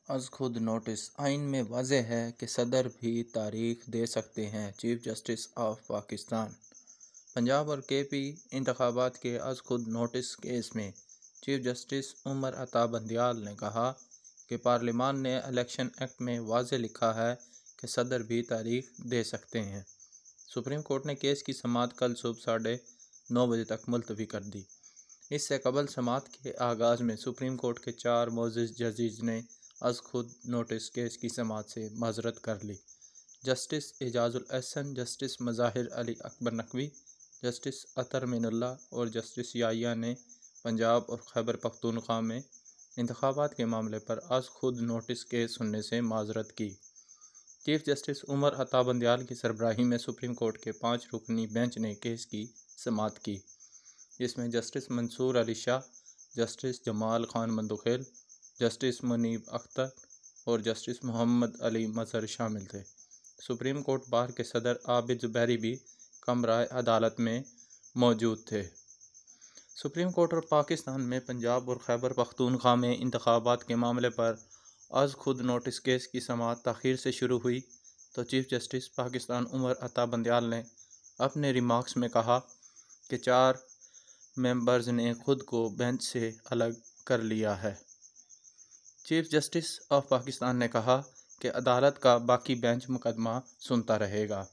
अज़ खुद नोटिस आइन में वाज़ेह है कि सदर भी तारीख दे सकते हैं। Chief justice of Pakistan. Punjab और केपी इंतखाबात के अज़ खुद नोटिस केस में चीफ जस्टिस उमर अता बंदियाल ने कहा कि पार्लिमान ने इलेक्शन एक्ट में वाज़ेह लिखा है कि सदर भी तारीख दे सकते हैं। सुप्रीम कोर्ट ने केस की समाअत कल सुबह 9:30 बजे तक मुलतवी कर दी। इससे कबल समाअत के आगाज़ में सुप्रीम कोर्ट के 4 मोअज़्ज़िज़ जजेस ने अज़ खुद नोटिस केस की समाअत से माज़रत कर ली। Justice Ijazul Ahsan, justice Mazahir Ali Akbar Naqvi, justice Athar Minallah और जस्टिस याहिया ने पंजाब और खैबर पख्तूनख्वा में इंतखाबात के मामले पर अज़ खुद नोटिस केस सुनने से माज़रत की। चीफ जस्टिस उमर अता बंदियाल की सरबराही में सुप्रीम कोर्ट के 5 रुकनी बेंच ने केस की समाअत की, जिसमें justice Mansoor Ali Shah, justice Jamal Khan Mandokhail, justice Munib Akhtar और जस्टिस मोहम्मद अली मजहर शामिल थे। सुप्रीम कोर्ट बार के सदर आबिद ज़ुबैरी भी कमराए अदालत में मौजूद थे। सुप्रीम कोर्ट और पाकिस्तान में पंजाब और खैबर पख्तूनख्वा में इंतखाबात के मामले पर अज़ खुद नोटिस केस की समाअत ताख़ीर से शुरू हुई तो चीफ जस्टिस पाकिस्तान उमर अता बंदियाल ने अपने रिमार्क्स में कहा कि 4 मेंबर्स ने खुद को बेंच से अलग कर लिया है। चीफ जस्टिस ऑफ पाकिस्तान ने कहा कि अदालत का बाकी बेंच मुकदमा सुनता रहेगा।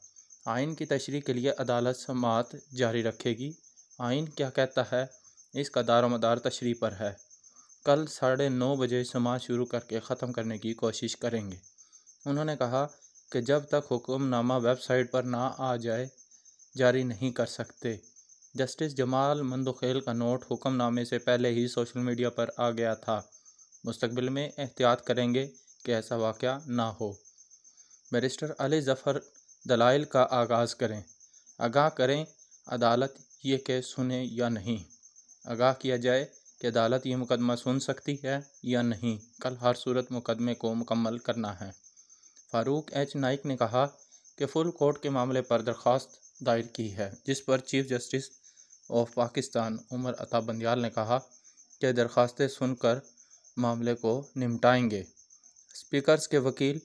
आइन की तशरीह के लिए अदालत समाअत जारी रखेगी। आइन क्या कहता है, इसका दारोमदार तशरीह पर है। कल 9:30 बजे समाअत शुरू करके ख़त्म करने की कोशिश करेंगे। उन्होंने कहा कि जब तक हुक्मनामा वेबसाइट पर ना आ जाए जारी नहीं कर सकते। जस्टिस जमाल मंदुखेल का नोट हुक्मनामे से पहले ही सोशल मीडिया पर आ गया था। मुस्तकबिल में एहतियात करेंगे कि ऐसा वाक़या ना हो। बैरिस्टर अली ज़फ़र दलाइल का आगाज़ करें। आगाह करें अदालत ये केस सुने या नहीं। आगाह किया जाए कि अदालत ये मुकदमा सुन सकती है या नहीं। कल हर सूरत मुकदमे को मुकम्मल करना है। फ़ारूक एच नाइक ने कहा कि फुल कोर्ट के मामले पर दरख्वास्त दायर की है, जिस पर chief justice of Pakistan Umar Ata Bandial ने कहा कि दरख्वास्तें सुनकर मामले को निपटाएंगे। स्पीकर्स के वकील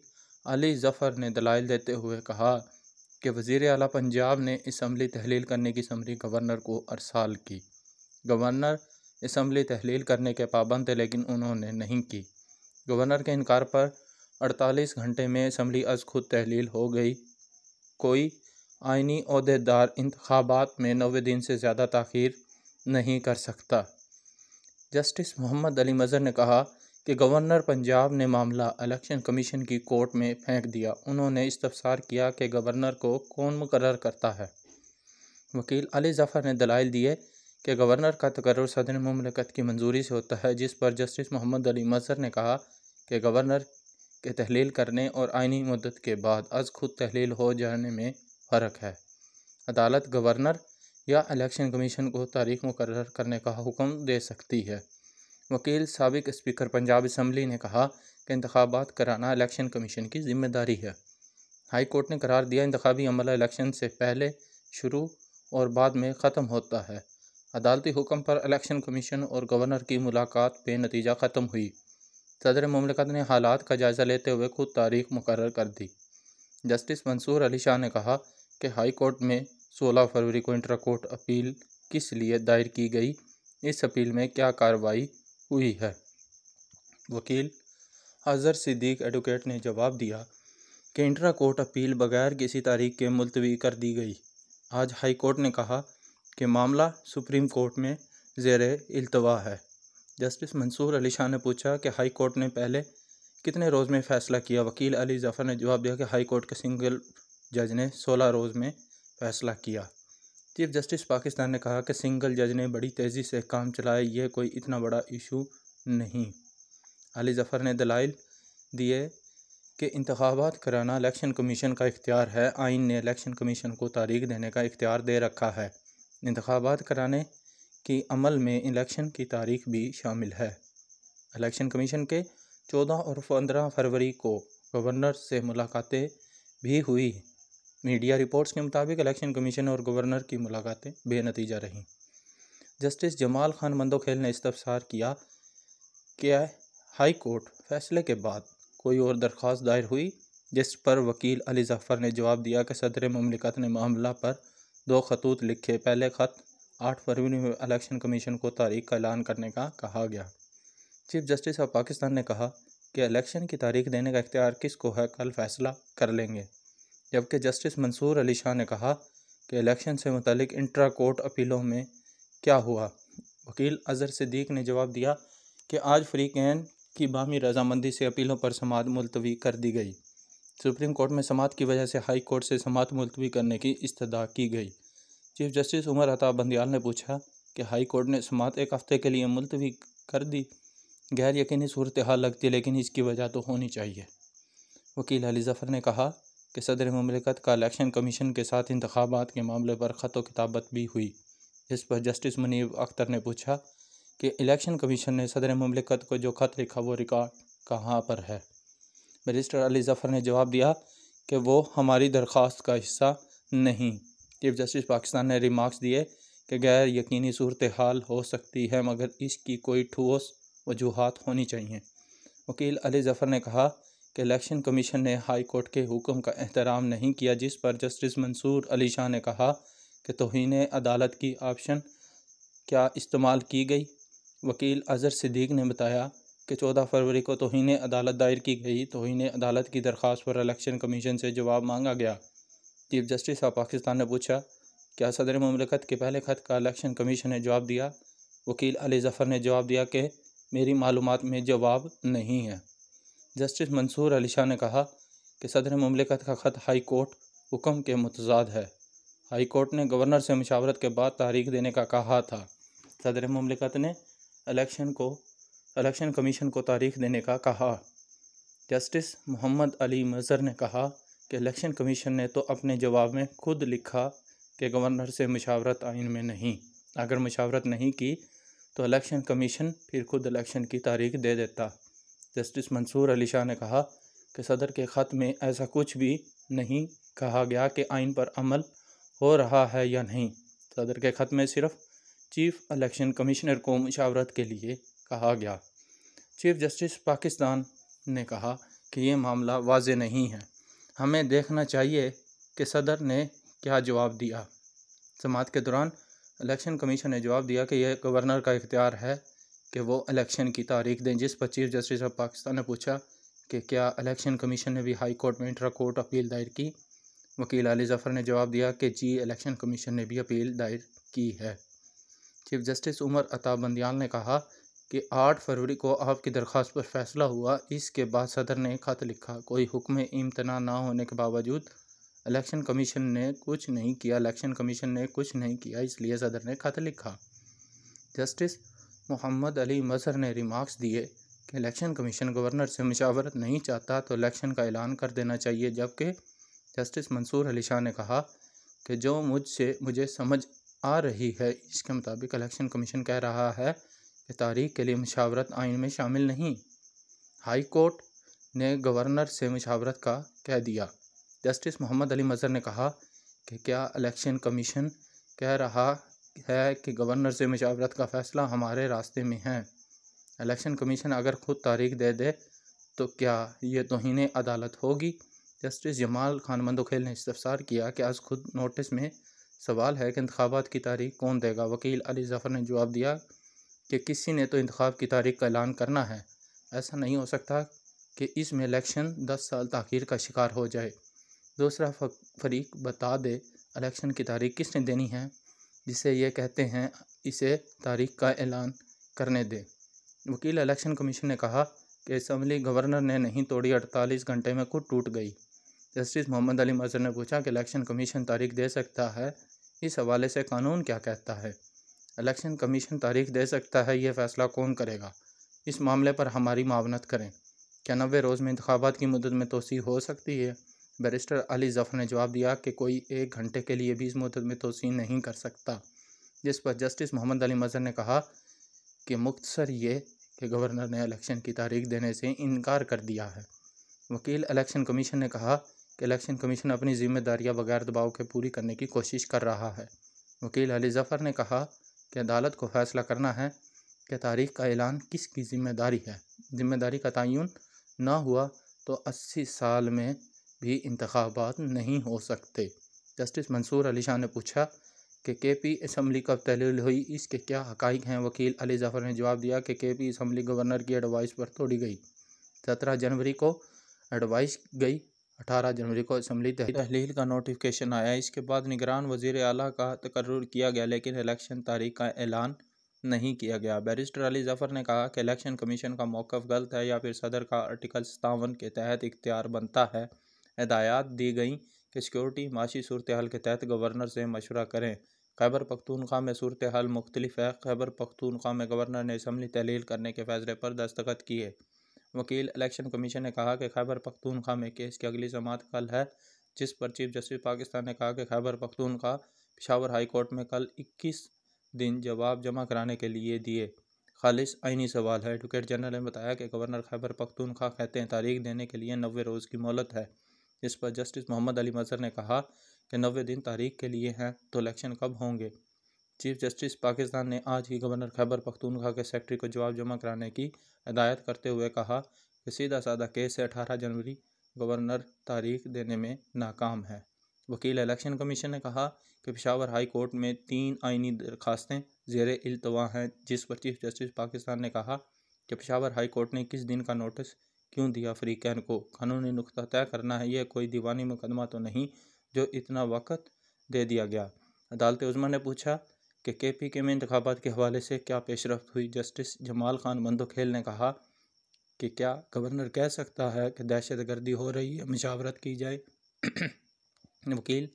अली ज़फ़र ने दलाइल देते हुए कहा कि वज़ीर आला पंजाब ने असम्बली तहलील करने की समरी गवर्नर को अरसाल की। गवर्नर असम्बली तहलील करने के पाबंद थे, लेकिन उन्होंने नहीं की। गवर्नर के इनकार पर 48 घंटे में असम्बली अज़ खुद तहलील हो गई। कोई आइनी ओहदेदार इंतखाबात में 90 दिन से ज़्यादा ताख़ीर नहीं कर सकता। जस्टिस मोहम्मद अली मजहर ने कहा कि गवर्नर पंजाब ने मामला इलेक्शन कमीशन की कोर्ट में फेंक दिया। उन्होंने इस्तफसार किया कि गवर्नर को कौन मुकर्रर करता है। वकील अली ज़फ़र ने दलाइल दिए कि गवर्नर का तकर्रुर सदर मुमलकत की मंजूरी से होता है, जिस पर जस्टिस मोहम्मद अली मजहर ने कहा कि गवर्नर के तहलील करने और आइनी मुद्दत के बाद अज़ खुद तहलील हो जाने में फ़र्क है। अदालत गवर्नर या इलेक्शन कमीशन को तारीख मुकर्रर करने का हुक्म दे सकती है। वकील साबिक स्पीकर पंजाब असम्बली ने कहा कि इंतखाबात कराना इलेक्शन कमीशन की जिम्मेदारी है। हाई कोर्ट ने करार दिया इंतखाबी अमला इलेक्शन से पहले शुरू और बाद में ख़त्म होता है। अदालती हुक्म पर इलेक्शन कमीशन और गवर्नर की मुलाकात बेनतीजा ख़त्म हुई। सदर मुमलकत ने हालात का जायज़ा लेते हुए खुद तारीख मुकर्रर कर दी। जस्टिस मंसूर अली शाह ने कहा कि हाई कोर्ट में 16 फरवरी को इंट्रा कोर्ट अपील किस लिए दायर की गई, इस अपील में क्या कार्रवाई हुई है। वकील अज़हर सिद्दीक एडवोकेट ने जवाब दिया कि इंट्रा कोर्ट अपील बगैर किसी तारीख के मुलतवी कर दी गई। आज हाई कोर्ट ने कहा कि मामला सुप्रीम कोर्ट में ज़ेरे इल्तवा है। जस्टिस मंसूर अली शाह ने पूछा कि हाई कोर्ट ने पहले कितने रोज़ में फ़ैसला किया। वकील अली ज़फ़र ने जवाब दिया कि हाई कोर्ट के सिंगल जज ने 16 रोज़ में फ़ैसला किया। चीफ जस्टिस पाकिस्तान ने कहा कि सिंगल जज ने बड़ी तेज़ी से काम चलाया, यह कोई इतना बड़ा इशू नहीं। अली ज़फ़र ने दलाइल दिए कि इंतखाबात कराना इलेक्शन कमीशन का इख्तियार है। आइन ने इलेक्शन कमीशन को तारीख देने का इख्तियार दे रखा है। इंतखाबात कराने की अमल में इलेक्शन की तारीख भी शामिल है। इलेक्शन कमीशन के 14 और 15 फरवरी को गवर्नर से मुलाकातें भी हुई। मीडिया रिपोर्ट्स के मुताबिक इलेक्शन कमीशन और गवर्नर की मुलाकातें बेनतीजा रहीं। जस्टिस जमाल खान मंदोखेल ने इस्तफसार किया कि हाई कोर्ट फैसले के बाद कोई और दरख्वास्त दायर हुई, जिस पर वकील अली ज़फ़र ने जवाब दिया कि सदर मुमलिकत ने मामला पर 2 खतूत लिखे। पहले ख़त 8 फरवरी में इलेक्शन कमीशन को तारीख का ऐलान करने का कहा गया। चीफ जस्टिस ऑफ पाकिस्तान ने कहा कि इलेक्शन की तारीख देने का इख्तियार किसको है, कल फैसला कर लेंगे। जबकि जस्टिस मंसूर अली शाह ने कहा कि इलेक्शन से मुतल्लिक इंट्रा कोर्ट अपीलों में क्या हुआ। वकील अज़हर सिद्दीक ने जवाब दिया कि आज फ़रीक़ैन की बाहमी रजामंदी से अपीलों पर समाअत मुलतवी कर दी गई। सुप्रीम कोर्ट में समाअत की वजह से हाई कोर्ट से समाअत मुलतवी करने की इस्तदा की गई। चीफ जस्टिस उमर अता बंदियाल ने पूछा कि हाई कोर्ट ने समाअत 1 हफ़्ते के लिए मुलतवी कर दी। गैर यकीनी सूरत हाल लगती, लेकिन इसकी वजह तो होनी चाहिए। वकील अली ज़फ़र ने कहा कि सदर मुमलिकत का इलेक्शन कमीशन के साथ इंतखाबात के मामले पर ख़त व किताबत भी हुई। इस पर जस्टिस मुनीब अख्तर ने पूछा कि इलेक्शन कमीशन ने सदर मुमलिकत को जो ख़त लिखा वो रिकॉर्ड कहाँ पर है। बैरिस्टर अली ज़फ़र ने जवाब दिया कि वो हमारी दरख्वास्त का हिस्सा नहीं। चीफ जस्टिस पाकिस्तान ने रिमार्क्स दिए कि गैर यकीनी सूरत हाल हो सकती है, मगर इसकी कोई ठोस वजूहात होनी चाहिए। वकील अली ज़फ़र ने कहा कि इलेक्शन कमीशन ने हाई कोर्ट के हुक्म का एहतराम नहीं किया, जिस पर जस्टिस मंसूर अली शाह ने कहा कि तौहीन अदालत की ऑप्शन क्या इस्तेमाल की गई। वकील अज़हर सिद्दीक ने बताया कि 14 फरवरी को तौहीन अदालत दायर की गई। तौहीन अदालत की दरख्वास्त पर इलेक्शन कमीशन से जवाब मांगा गया। चीफ जस्टिस ऑफ पाकिस्तान ने पूछा, क्या सदर मुमलिकत के पहले ख़त का इलेक्शन कमीशन ने जवाब दिया। वकील अली ज़फ़र ने जवाब दिया कि मेरी मालूमात में जवाब नहीं है। जस्टिस मंसूर अली शाह ने कहा कि सदर मुमलिकत का ख़त हाई कोर्ट हुक्म के मुतज़ाद है। हाई कोर्ट ने गवर्नर से मशावरत के बाद तारीख देने का कहा था। सदर मुमलिकत ने इलेक्शन कमीशन को तारीख देने का कहा। जस्टिस मोहम्मद अली मज़हर ने कहा कि इलेक्शन कमीशन ने तो अपने जवाब में खुद लिखा कि गवर्नर से मशावरत आइन में नहीं। अगर मशावरत नहीं की तो इलेक्शन कमीशन फिर खुद इलेक्शन की तारीख दे देता। जस्टिस मंसूर अली शाह ने कहा कि सदर के ख़त में ऐसा कुछ भी नहीं कहा गया कि आइन पर अमल हो रहा है या नहीं। सदर के ख़त में सिर्फ चीफ इलेक्शन कमिश्नर को मशावरत के लिए कहा गया। चीफ जस्टिस पाकिस्तान ने कहा कि ये मामला वाज़े नहीं है, हमें देखना चाहिए कि सदर ने क्या जवाब दिया। समाअत के दौरान इलेक्शन कमीशन ने जवाब दिया कि यह गवर्नर का इख्तियार है कि वो इलेक्शन की तारीख दें, जिस पर चीफ जस्टिस ऑफ पाकिस्तान ने पूछा कि क्या इलेक्शन कमीशन ने भी हाई कोर्ट में इंट्रा कोर्ट अपील दायर की। वकील अली ज़फ़र ने जवाब दिया कि जी, इलेक्शन कमीशन ने भी अपील दायर की है। चीफ जस्टिस उमर अता बंदियाल ने कहा कि 8 फरवरी को आपकी दरख्वास्त पर फैसला हुआ, इसके बाद सदर ने ख़त लिखा। कोई हुक्म इम्तना ना होने के बावजूद इलेक्शन कमीशन ने कुछ नहीं किया। इलेक्शन कमीशन ने कुछ नहीं किया, इसलिए सदर ने ख़त लिखा। जस्टिस मोहम्मद अली मज़हर ने रिमार्क्स दिए कि इलेक्शन कमीशन गवर्नर से मशावरत नहीं चाहता तो इलेक्शन का ऐलान कर देना चाहिए। जबकि जस्टिस मंसूर अली शाह ने कहा कि जो मुझे समझ आ रही है, इसके मुताबिक इलेक्शन कमीशन कह रहा है कि तारीख के लिए मशावरत आइन में शामिल नहीं। हाई कोर्ट ने गवर्नर से मशावरत का कह दिया। जस्टिस मोहम्मद अली मज़हर ने कहा कि क्या इलेक्शन कमीशन कह रहा है कि गवर्नर से मशावरत का फ़ैसला हमारे रास्ते में है। इलेक्शन कमीशन अगर ख़ुद तारीख दे दे तो क्या ये तौहीन अदालत होगी। जस्टिस जमाल खान मंदोखेल ने इस्तफसार किया कि आज खुद नोटिस में सवाल है कि इंतखाबात की तारीख कौन देगा। वकील अली ज़फ़र ने जवाब दिया कि किसी ने तो इंतखाब की तारीख का ऐलान करना है। ऐसा नहीं हो सकता कि इसमें इलेक्शन 10 साल ताख़ीर का शिकार हो जाए। दूसरा फरीक बता दे इलेक्शन की तारीख किसने देनी है, जिसे ये कहते हैं इसे तारीख का ऐलान करने दे। वकील इलेक्शन कमीशन ने कहा कि असम्बली गवर्नर ने नहीं तोड़ी, 48 घंटे में खुद टूट गई। जस्टिस मोहम्मद अली मज़हर ने पूछा कि इलेक्शन कमीशन तारीख दे सकता है, इस हवाले से कानून क्या कहता है। इलेक्शन कमीशन तारीख दे सकता है, ये फ़ैसला कौन करेगा। इस मामले पर हमारी मावनत करें। क्या 90 रोज़ में इंतखाबात की मुद्दत में तोसी हो सकती है। बैरिस्टर अली ज़फ़र ने जवाब दिया कि कोई 1 घंटे के लिए भी इस मुद्दत में तोसी नहीं कर सकता। जिस पर जस्टिस मोहम्मद अली मज़हर ने कहा कि मुख्तसर ये कि गवर्नर ने इलेक्शन की तारीख देने से इनकार कर दिया है। वकील इलेक्शन कमीशन ने कहा कि इलेक्शन कमीशन अपनी ज़िम्मेदारियां बगैर दबाव के पूरी करने की कोशिश कर रहा है। वकील अली ज़फ़र ने कहा कि अदालत को फ़ैसला करना है कि तारीख का ऐलान किसकी ज़िम्मेदारी है। ज़िम्मेदारी का तयन ना हुआ तो 80 साल में भी इंतखाबात नहीं हो सकते। जस्टिस मंसूर अली शाह ने पूछा कि केपी असम्बली कब तहलील हुई, इसके क्या हक़ाइक़ हैं। वकील अली ज़फ़र ने जवाब दिया कि केपी असम्बली गवर्नर की एडवाइस पर तोड़ी गई। 17 जनवरी को एडवाइस गई, 18 जनवरी को असम्बली तहलील का नोटिफिकेशन आया। इसके बाद निगरान वज़ीर आला का तकर्रुर किया गया, लेकिन इलेक्शन तारीख का ऐलान नहीं किया गया। बैरिस्टर अली ज़फ़र ने कहा कि इलेक्शन कमीशन का मौक़िफ़ गलत है या फिर सदर का आर्टिकल 57 के तहत इख्तियार बनता है। हिदायत दी गई कि सिक्योरिटी माशी सूरत हाल के तहत गवर्नर से मशवरा करें। खैबर पख्तूनख्वा में सूरत हाल मुख्तलिफ है। खैबर पख्तूनख्वा में गवर्नर ने असम्बली तहलील करने के फैसले पर दस्तखत किए। वकील इलेक्शन कमीशन ने कहा कि खैबर पख्तूनख्वा में केस की अगली समाअत कल है, जिस पर चीफ जस्टिस पाकिस्तान ने कहा कि खैबर पख्तूनख्वा पेशावर हाई कोर्ट में कल 21 दिन जवाब जमा कराने के लिए दिए। खालिस आइनी सवाल है। एडवोकेट जनरल ने बताया कि गवर्नर खैबर पख्तूनख्वा कहते हैं तारीख देने के लिए 90 रोज़ की मोहलत है। इस पर जस्टिस मोहम्मद अली मज़हर ने कहा कि 90 दिन तारीख के लिए हैं तो इलेक्शन कब होंगे। चीफ जस्टिस पाकिस्तान ने आज ही गवर्नर खैबर पख्तूनख्वा के सेक्रेटरी को जवाब जमा कराने की हिदायत करते हुए कहा कि सीधा साधा केस है, 18 जनवरी गवर्नर तारीख देने में नाकाम है। वकील इलेक्शन कमीशन ने कहा कि पेशावर हाई कोर्ट में 3 आइनी दरखास्तें ज़ेर इल्तवा हैं, जिस पर चीफ जस्टिस पाकिस्तान ने कहा कि पेशावर हाई कोर्ट ने 21 दिन का नोटिस क्यों दिया फ़रीक़ैन को। कानूनी नुक्ता तय करना है, यह कोई दीवानी मुकदमा तो नहीं जो इतना वक़्त दे दिया गया। अदालत उज़्मा ने पूछा कि केपी में इंतखाबात के हवाले से क्या पेशरफ्त हुई। जस्टिस जमाल खान बंदोखेल ने कहा कि क्या गवर्नर कह सकता है कि दहशत गर्दी हो रही है, मशावरत की जाए। वकील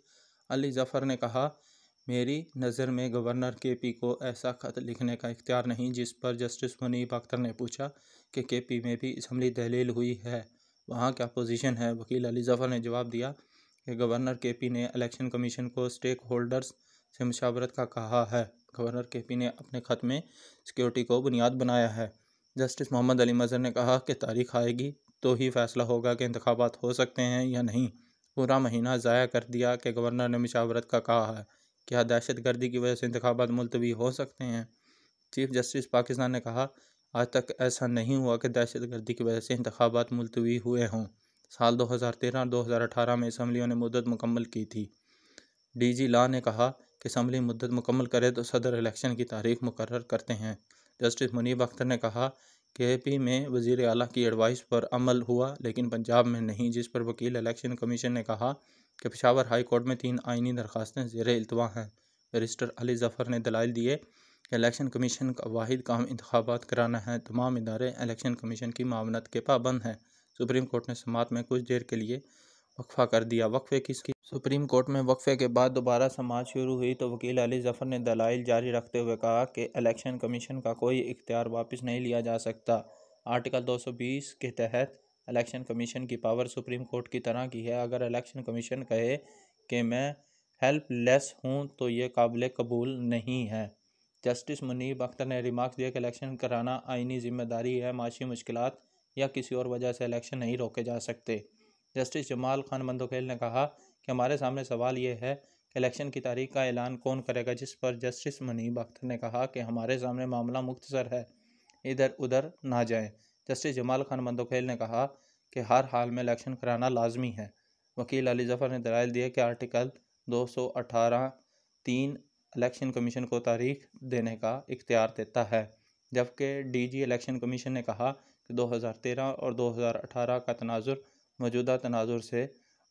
अली ज़फ़र ने कहा मेरी नज़र में गवर्नर केपी को ऐसा ख़त लिखने का इख्तियार नहीं। जिस पर जस्टिस मुनीब अख्तर ने पूछा कि केपी में भी असम्बली तहलील हुई है, वहाँ क्या पोजीशन है। वकील अली ज़फ़र ने जवाब दिया कि गवर्नर केपी ने इलेक्शन कमीशन को स्टेक होल्डर्स से मशावरत का कहा है। गवर्नर केपी ने अपने ख़त में सिक्योरिटी को बुनियाद बनाया है। जस्टिस मोहम्मद अली मज़हर ने कहा कि तारीख आएगी तो ही फैसला होगा कि इंतखाबात हो सकते हैं या नहीं। पूरा महीना ज़ाया कर दिया कि गवर्नर ने मशावरत का कहा है, क्या दहशत गर्दी की वजह से इंतखाबात मुलतवी हो सकते हैं। चीफ जस्टिस पाकिस्तान ने कहा आज तक ऐसा नहीं हुआ कि दहशत गर्दी की वजह से इंतखाबात मुलतवी हुए हों। साल 2013 और 2018 में असम्बलियों ने मुद्दत मुकम्मल की थी। DG लॉ ने कहा कि असम्बली मुद्दत मुकम्मल करे तो सदर इलेक्शन की तारीख मुकर्रर करते हैं। जस्टिस मुनीब अख्तर ने कहा कि AP में वज़ीर आला की एडवाइस पर अमल हुआ, लेकिन पंजाब में नहीं। जिस पर वकील इलेक्शन कमीशन ने कहा कि पेशावर हाई कोर्ट में 3 आइनी दरखास्तें ज़ेर इल्तवा हैं। बैरिस्टर अली ज़फ़र ने दलाइल दिए कि इलेक्शन कमीशन का वाहिद काम इंतखाबात कराना है। तमाम इदारे इलेक्शन कमीशन की मामनत के पाबंद हैं। सुप्रीम कोर्ट ने समाअत में कुछ देर के लिए वक्फा कर दिया। वक्फे किसकी सुप्रीम कोर्ट में वक्फे के बाद दोबारा समाअत शुरू हुई तो वकील अली ज़फ़र ने दलाइल जारी रखते हुए कहा कि इलेक्शन कमीशन का कोई इख्तियार वापस नहीं लिया जा सकता। आर्टिकल 220 के तहत इलेक्शन कमीशन की पावर सुप्रीम कोर्ट की तरह की है। अगर इलेक्शन कमीशन कहे कि मैं हेल्पलेस हूँ तो ये काबिल कबूल नहीं है। जस्टिस मुनीब अख्तर ने रिमार्क दिया कि इलेक्शन कराना आइनी जिम्मेदारी है, माशी मुश्किलात या किसी और वजह से इलेक्शन नहीं रोके जा सकते। जस्टिस जमाल खान बंदोखेल ने कहा कि हमारे सामने सवाल ये है कि इलेक्शन की तारीख का ऐलान कौन करेगा। जिस पर जस्टिस मुनीब अख्तर ने कहा कि हमारे सामने मामला मुख्तसर है, इधर उधर ना जाएं। जस्टिस जमाल खान बंदोखेल ने कहा कि हर हाल में इलेक्शन कराना लाजमी है। वकील अली ज़फ़र ने दलाइल दिए कि आर्टिकल 218(3) इलेक्शन कमीशन को तारीख देने का इख्तियार देता है, जबकि DG इलेक्शन कमीशन ने कहा कि 2013 और 2018 का तनाजुर मौजूदा तनाजुर से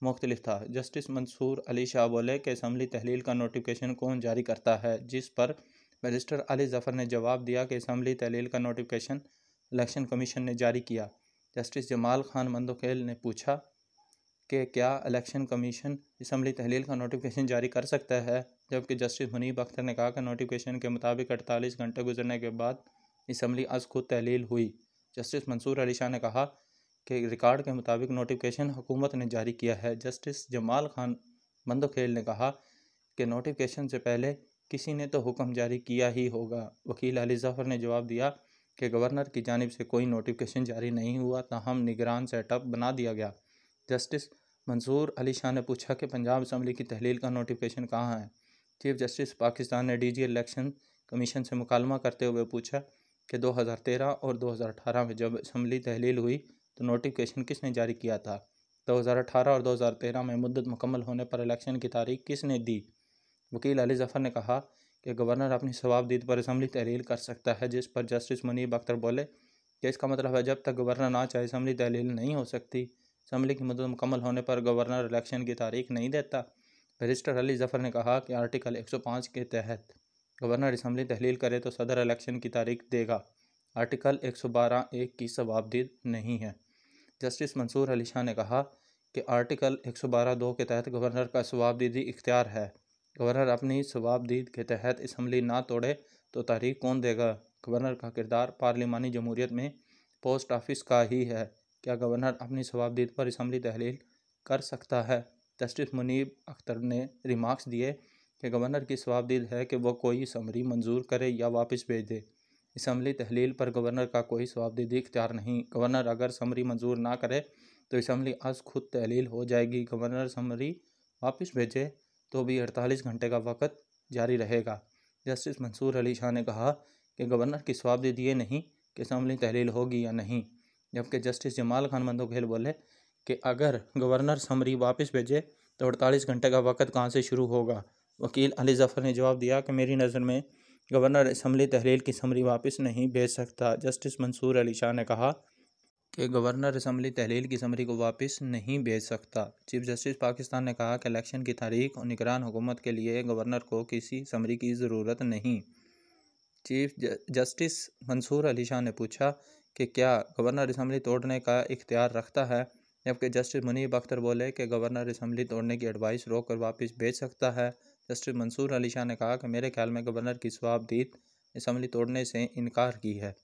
मुख्तलिफ था। जस्टिस मंसूर अली शाह बोले कि असम्बली तहलील का नोटिफिकेशन कौन जारी करता है। जिस पर बैरिस्टर अली ज़फ़र ने जवाब दिया कि असम्बली तहलील का नोटिफिकेशन इलेक्शन कमीशन ने जारी किया। जस्टिस जमाल खान बंदोखेल ने पूछा कि क्या इलेक्शन कमीशन असम्बली तहलील का नोटिफिकेशन जारी कर सकता है, जबकि जस्टिस मुनीब अख्तर ने कहा कि नोटिफिकेशन के मुताबिक 48 घंटे गुजरने के बाद असम्बली आज खुद तहलील हुई। जस्टिस मंसूर अली शाह ने कहा कि रिकॉर्ड के मुताबिक नोटिफिकेशन हुकूमत ने जारी किया है। जस्टिस जमाल खान बंदोखेल ने कहा कि नोटिफिकेशन से पहले किसी ने तो हुक्म जारी किया ही होगा। वकील अली ज़फ़र ने जवाब दिया कि गवर्नर की जानिब से कोई नोटिफिकेशन जारी नहीं हुआ, ताहम निगरान सेटअप बना दिया गया। जस्टिस मंसूर अली शाह ने पूछा कि पंजाब असम्बली की तहलील का नोटिफिकेशन कहाँ है। चीफ जस्टिस पाकिस्तान ने DG इलेक्शन कमीशन से मुकालमा करते हुए पूछा कि 2013 और 2018 में जब असम्बली तहलील हुई तो नोटिफिकेशन किसने जारी किया था? 2018 और 2013 में मुद्दत मुकम्मल होने पर इलेक्शन की तारीख किसने दी? वकील अली जफ़र ने कहा कि गवर्नर अपनी जवाबदीदी पर असम्बली तहलील कर सकता है, जिस पर जस्टिस मुनीब अख्तर बोले कि इसका मतलब है जब तक गवर्नर ना चाहे असम्बली तहलील नहीं हो सकती। असम्बली की मुद्दत मुकम्मल होने पर गवर्नर इलेक्शन की तारीख नहीं देता। बैरिस्टर अली जफ़र ने कहा कि आर्टिकल 105 के तहत गवर्नर असम्बली तहलील करे तो सदर इलेक्शन की तारीख देगा। आर्टिकल 112(1) की जवाबदीद नहीं है। जस्टिस मंसूर अली शाह ने कहा कि आर्टिकल 112(2) के तहत गवर्नर का जवाबदीदी इख्तियार है। गवर्नर अपनी जवाबदीद के तहत असम्बली ना तोड़े तो तारीख कौन देगा? गवर्नर का किरदार पार्लिमानी जमहूरियत में पोस्ट ऑफिस का ही है। क्या गवर्नर अपनी जवाबदीद पर असम्बली तहलील कर सकता है? जस्टिस मुनीब अख्तर ने रिमार्क्स दिए कि गवर्नर की जवाबदीद है कि वह कोई समरी मंजूर करे या वापस भेज दे। असम्बली तहलील पर गवर्नर का कोई जवाबदीदी इख्तियार नहीं। गवर्नर अगर समरी मंजूर ना करे तो असम्बली आज खुद तहलील हो जाएगी। गवर्नर समरी वापस भेजे तो भी 48 घंटे का वक़्त जारी रहेगा। जस्टिस मंसूर अली शाह ने कहा कि गवर्नर की जवाबदीदी ये नहीं कि असम्बली तहलील होगी या नहीं, जबकि जस्टिस जमाल खान मंदोखेल बोले कि अगर गवर्नर समरी वापस भेजे तो 48 घंटे का वक़्त कहाँ से शुरू होगा। वकील अली जफ़र ने जवाब दिया कि मेरी नज़र में गवर्नर असम्बली तहलील की समरी वापस नहीं भेज सकता। जस्टिस मंसूर अली शाह ने कहा कि गवर्नर असम्बली तहलील की समरी को वापस नहीं भेज सकता। चीफ जस्टिस पाकिस्तान ने कहा कि इलेक्शन की तारीख और निगरान हुकूमत के लिए गवर्नर को किसी समरी की ज़रूरत नहीं। चीफ जस्टिस मंसूर अली शाह ने पूछा कि क्या गवर्नर असम्बली तोड़ने का इख्तियार रखता है, जबकि जस्टिस मुनीब अख्तर बोले कि गवर्नर असम्बली तोड़ने की एडवाइस रोक कर वापस भेज सकता है। जस्टिस मंसूर अली शाह ने कहा कि मेरे ख्याल में गवर्नर की जवाबदीद असम्बली तोड़ने से इनकार की है।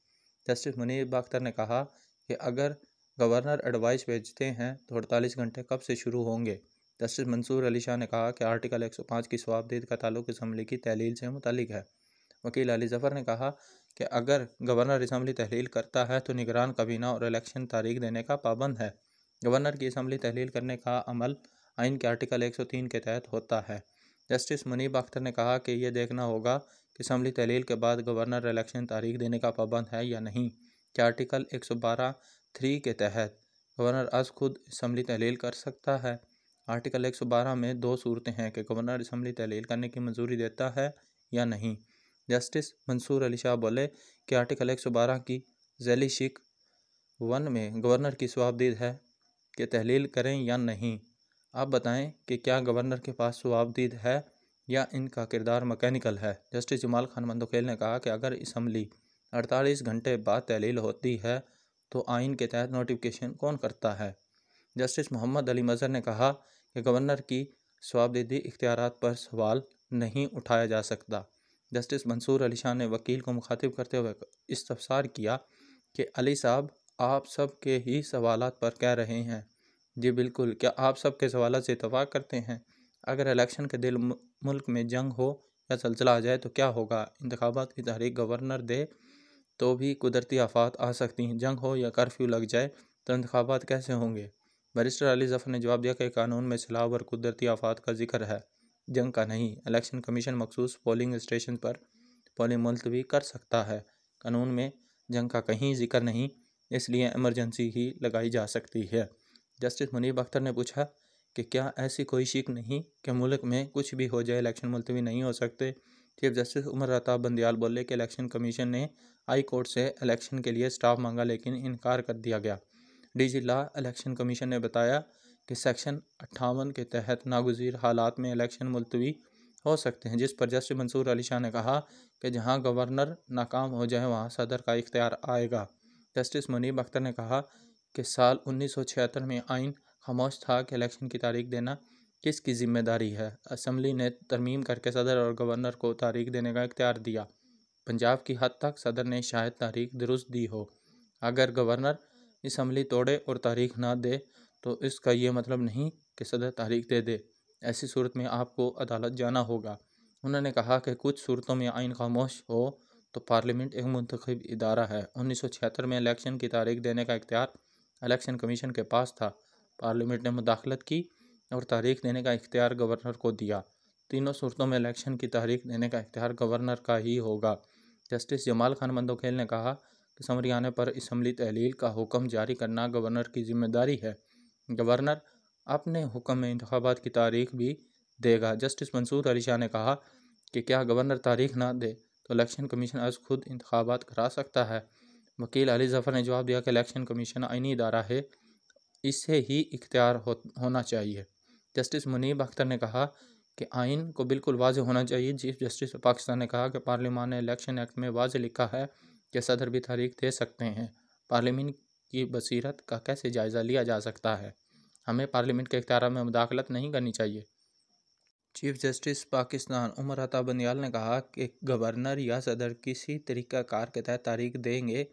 जस्टिस मुनीब अख्तर ने कहा कि अगर गवर्नर एडवाइस भेजते हैं तो 48 घंटे कब से शुरू होंगे। जस्टिस मंसूर अली शाह ने कहा कि आर्टिकल 105 की जवाबदीद का ताल्लुक असम्बली की तहलील से मुतालिक है। वकील अली जफ़र ने कहा कि अगर गवर्नर असम्बली तहलील करता है तो निगरान काबीना और इलेक्शन तारीख देने का पाबंद है। गवर्नर की असम्बली तहलील करने का अमल आइन के आर्टिकल 103 के तहत होता है। जस्टिस मुनीब अख्तर ने कहा कि यह देखना होगा कि असम्बली तहलील के बाद गवर्नर इलेक्शन तारीख देने का पाबंद है या नहीं। क्या आर्टिकल 112(3) के तहत गवर्नर आज खुद असम्बली तहलील कर सकता है? आर्टिकल 112 में दो सूरतें हैं कि गवर्नर असम्बली तहलील करने की मंजूरी देता है या नहीं। जस्टिस मंसूर अली शाह बोले कि आर्टिकल 112 की झैली शिक 1 में गवर्नर की जवाबदीद है कि तहलील करें या नहीं। आप बताएं कि क्या गवर्नर के पास जवाबदीद है या इनका किरदार मैकेनिकल है। जस्टिस जमाल खान मंदोखेल ने कहा कि अगर असम्बली 48 घंटे बाद तहलील होती है तो आइन के तहत नोटिफिकेशन कौन करता है। जस्टिस मोहम्मद अली मज़हर ने कहा कि गवर्नर की जवाबदीदी इख्तियारात पर सवाल नहीं उठाया जा सकता। जस्टिस मंसूर अली शाह ने वकील को मुखातिब करते हुए इस्तफसार किया कि अली साहब आप सब के ही सवालात पर कह रहे हैं। जी बिल्कुल, क्या आप सब के सवालात से इत्तफाक करते हैं? अगर इलेक्शन के दिल मुल्क में जंग हो या ज़लज़ला आ जाए तो क्या होगा? इंतखाबात की तारीख गवर्नर दे तो भी कुदरती आफात आ सकती हैं। जंग हो या कर्फ्यू लग जाए तो इंतखाबात कैसे होंगे? बैरिस्टर अली जफ़र ने जवाब दिया कि कानून में सैलाब और कुदरती आफात का जिक्र है, जंग का नहीं। इलेक्शन कमीशन मखसूस पोलिंग स्टेशन पर पोलिंग मुलतवी कर सकता है। कानून में जंग का कहीं जिक्र नहीं, इसलिए इमरजेंसी ही लगाई जा सकती है। जस्टिस मुनीब अख्तर ने पूछा कि क्या ऐसी कोई शिक नहीं कि मुल्क में कुछ भी हो जाए इलेक्शन मुलतवी नहीं हो सकते। चीफ जस्टिस उमर अता बंदियाल बोले कि इलेक्शन कमीशन ने हाई कोर्ट से इलेक्शन के लिए स्टाफ मांगा लेकिन इनकार कर दिया गया। डीजी लॉ इलेक्शन कमीशन ने बताया कि सेक्शन 58 के तहत नागुज़ीर हालात में इलेक्शन मुलतवी हो सकते हैं, जिस पर जस्टिस मंसूर अली शाह ने कहा कि जहां गवर्नर नाकाम हो जाए वहां सदर का इख्तियार आएगा। जस्टिस मुनीब अख्तर ने कहा कि साल 1976 में आइन खामोश था कि इलेक्शन की तारीख देना किसकी जिम्मेदारी है। असम्बली ने तरमीम करके सदर और गवर्नर को तारीख देने का इख्तियार दिया। पंजाब की हद तक सदर ने शायद तारीख दुरुस्त दी हो। अगर गवर्नर असम्बली तोड़े और तारीख ना दे तो इसका ये मतलब नहीं कि सदर तारीख दे दे। ऐसी सूरत में आपको अदालत जाना होगा। उन्होंने कहा कि कुछ सूरतों में आइन खामोश हो तो पार्लियामेंट एक मुंतखब इदारा है। 1976 में इलेक्शन की तारीख देने का इख्तियार इलेक्शन कमीशन के पास था। पार्लियामेंट ने मुदाखलत की और तारीख देने का इख्तियार गवर्नर को दिया। तीनों सूरतों में इलेक्शन की तारीख देने का इख्तियार गवर्नर का ही होगा। जस्टिस जमाल खान मंदोखेल ने कहा कि समरी आने पर इसम्बली तहलील का हुक्म जारी करना गवर्नर की जिम्मेदारी है। गवर्नर अपने हुक्म में इंतखाबात की तारीख भी देगा। जस्टिस मंसूर अली शाह ने कहा कि क्या गवर्नर तारीख ना दे तो इलेक्शन कमीशन आज खुद इंतखाबात करा सकता है। वकील अली जफ़र ने जवाब दिया कि इलेक्शन कमीशन आइनी इदारा है, इसे ही इख्तियार होना चाहिए। जस्टिस मुनीब अख्तर ने कहा कि आइन को बिल्कुल वाज़ेह होना चाहिए। चीफ जस्टिस ऑफ पाकिस्तान ने कहा कि पार्लियामान ने इलेक्शन एक्ट में वाज़ेह लिखा है कि सदर भी तारीख दे सकते हैं। पार्लियामेंट की बसीरत का कैसे जायज़ा लिया जा सकता है। हमें पार्लियामेंट के इख्तियार में मुदाखलत नहीं करनी चाहिए। चीफ जस्टिस पाकिस्तान उमर अता बंदियाल ने कहा कि गवर्नर या सदर किसी तरीक़ाकार के तहत तारीख देंगे।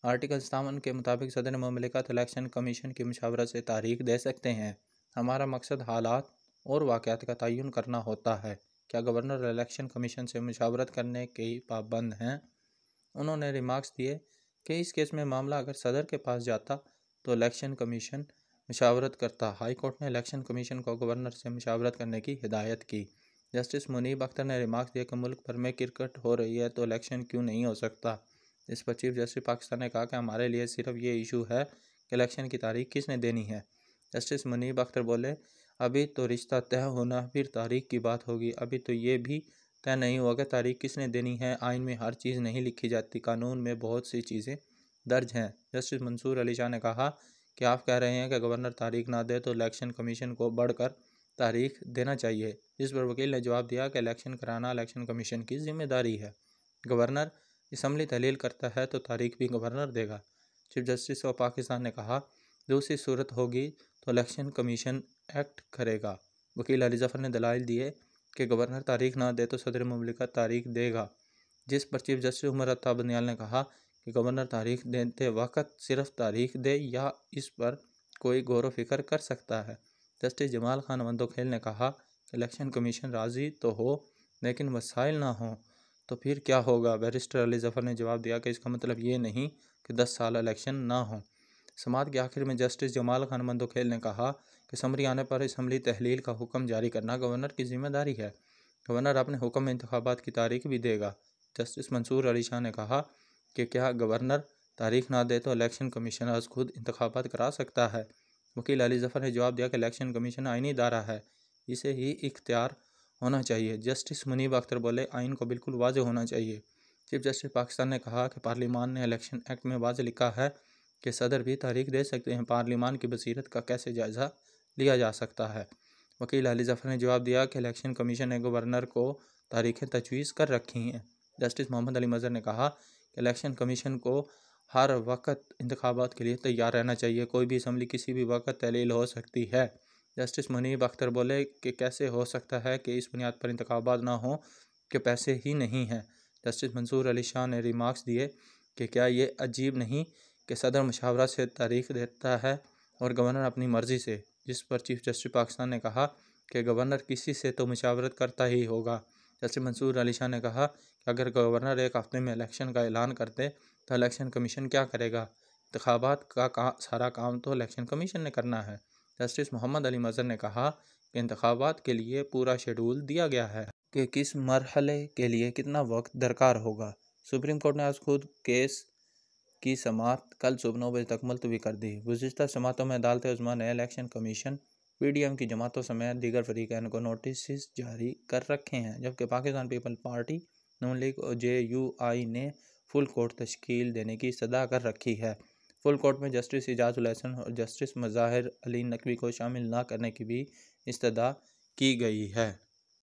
आर्टिकल 57 के मुताबिक सदर मुमलिकत इलेक्शन कमीशन की मुशावरत से तारीख दे सकते हैं। हमारा मकसद हालात और वाक़यात का तयन करना होता है। क्या गवर्नर इलेक्शन कमीशन से मुशावरत करने के पाबंद हैं? उन्होंने रिमार्क्स दिए कि इस केस में मामला अगर सदर के पास जाता तो इलेक्शन कमीशन मुशावरत करता। हाई कोर्ट ने इलेक्शन कमीशन को गवर्नर से मुशावरत करने की हिदायत की। जस्टिस मुनीब अख्तर ने रिमार्क्स दिया कि मुल्क भर में क्रिकेट हो रही है तो इलेक्शन क्यों नहीं हो सकता। इस पर चीफ जस्टिस पाकिस्तान ने कहा कि हमारे लिए सिर्फ ये इशू है कि इलेक्शन की तारीख किसने देनी है। जस्टिस मुनीब अख्तर बोले, अभी तो रिश्ता तय होना फिर तारीख की बात होगी। अभी तो ये भी तय नहीं हुआ कि तारीख किसने देनी है। आइन में हर चीज़ नहीं लिखी जाती, कानून में बहुत सी चीज़ें दर्ज हैं। जस्टिस मंसूर अली शाह ने कहा कि आप कह रहे हैं कि गवर्नर तारीख ना दे तो इलेक्शन कमीशन को बढ़कर तारीख देना चाहिए। जिस पर वकील ने जवाब दिया कि इलेक्शन कराना इलेक्शन कमीशन की जिम्मेदारी है। गवर्नर इसम्बली तहलील करता है तो तारीख भी गवर्नर देगा। चीफ जस्टिस ऑफ पाकिस्तान ने कहा दूसरी सूरत होगी तो इलेक्शन कमीशन एक्ट करेगा। वकील अली जफ़र ने दलाइल दिए कि गवर्नर तारीख ना दे तो सदर मुमलिकत तारीख देगा। जिस पर चीफ जस्टिस उमर अता बंदियाल ने कहा कि गवर्नर तारीख देते वक्त सिर्फ तारीख दे या इस पर कोई गौर व फिक्र कर सकता है। जस्टिस जमाल खान मंदोखेल ने कहा कि इलेक्शन कमीशन राज़ी तो हो लेकिन वसाइल ना हो तो फिर क्या होगा। बैरिस्टर अली जफ़र ने जवाब दिया कि इसका मतलब ये नहीं कि 10 साल इलेक्शन ना हो। समाअत के आखिर में जस्टिस जमाल खान मंदोखेल ने कहा कि समरी आने पर इसम्बली तहलील का हुक्म जारी करना गवर्नर की जिम्मेदारी है। गवर्नर अपने हुक्म में इंतखाबात की तारीख भी देगा। जस्टिस मंसूर अली शाह ने कहा कि क्या गवर्नर तारीख ना दे तो इलेक्शन कमीशन आज खुद इंतखाबात करा सकता है। वकील अली जफ़र ने जवाब दिया कि इलेक्शन कमीशन आइनी इदारा है, इसे ही इख्तियार होना चाहिए। जस्टिस मुनीब अख्तर बोले, आइन को बिल्कुल वाज़ेह होना चाहिए। चीफ जस्टिस पाकिस्तान ने कहा कि पार्लियामान ने इलेक्शन एक्ट में वाज़ेह लिखा है कि सदर भी तारीख दे सकते हैं। पार्लियामान की बसीरत का कैसे जायज़ा लिया जा सकता है। वकील अली जफ़र ने जवाब दिया कि इलेक्शन कमीशन ने गवर्नर को तारीखें तजवीज़ कर रखी हैं। जस्टिस मोहम्मद अली मज़हर ने कहा कि इलेक्शन कमीशन को हर वक्त इंतखाबात के लिए तैयार रहना चाहिए। कोई भी असम्बली किसी भी वक्त तहलील हो सकती है। जस्टिस मुनीब अख्तर बोले कि कैसे हो सकता है कि इस बुनियाद पर इंतखाबात ना हो कि पैसे ही नहीं हैं। जस्टिस मंसूर अली शाह ने रिमार्क्स दिए कि क्या ये अजीब नहीं कि सदर मुशावरत से तारीख देता है और गवर्नर अपनी मर्ज़ी से। जिस पर चीफ जस्टिस पाकिस्तान ने कहा कि गवर्नर किसी से तो मुशावरत करता ही होगा। जस्टिस मंसूर अली शाह ने कहा कि अगर गवर्नर एक हफ्ते में इलेक्शन का ऐलान करते तो इलेक्शन कमीशन क्या करेगा। इंतखाबात का सारा काम तो इलेक्शन कमीशन ने करना है। जस्टिस मोहम्मद अली मज़हर ने कहा कि इंतखाबात के लिए पूरा शेड्यूल दिया गया है कि किस मरहले के लिए कितना वक्त दरकार होगा। सुप्रीम कोर्ट ने आज खुद केस की समाअत कल सुबह 9 बजे तक मुलतवी कर दी। गुज़िश्ता समाअतों में अदालत उज़्मा ने इलेक्शन कमीशन, PDM की जमातों समेत दीगर फरीक़ैन को नोटिस जारी कर रखे हैं, जबकि पाकिस्तान पीपल पार्टी, नून लीग और JUI ने फुल कोर्ट तश्कील देने की इस्तदा कर रखी है। फुल कोर्ट में जस्टिस इजाज़ुल हसन और जस्टिस मज़ाहिर अली नकवी को शामिल न करने की भी इस्तदा की गई है।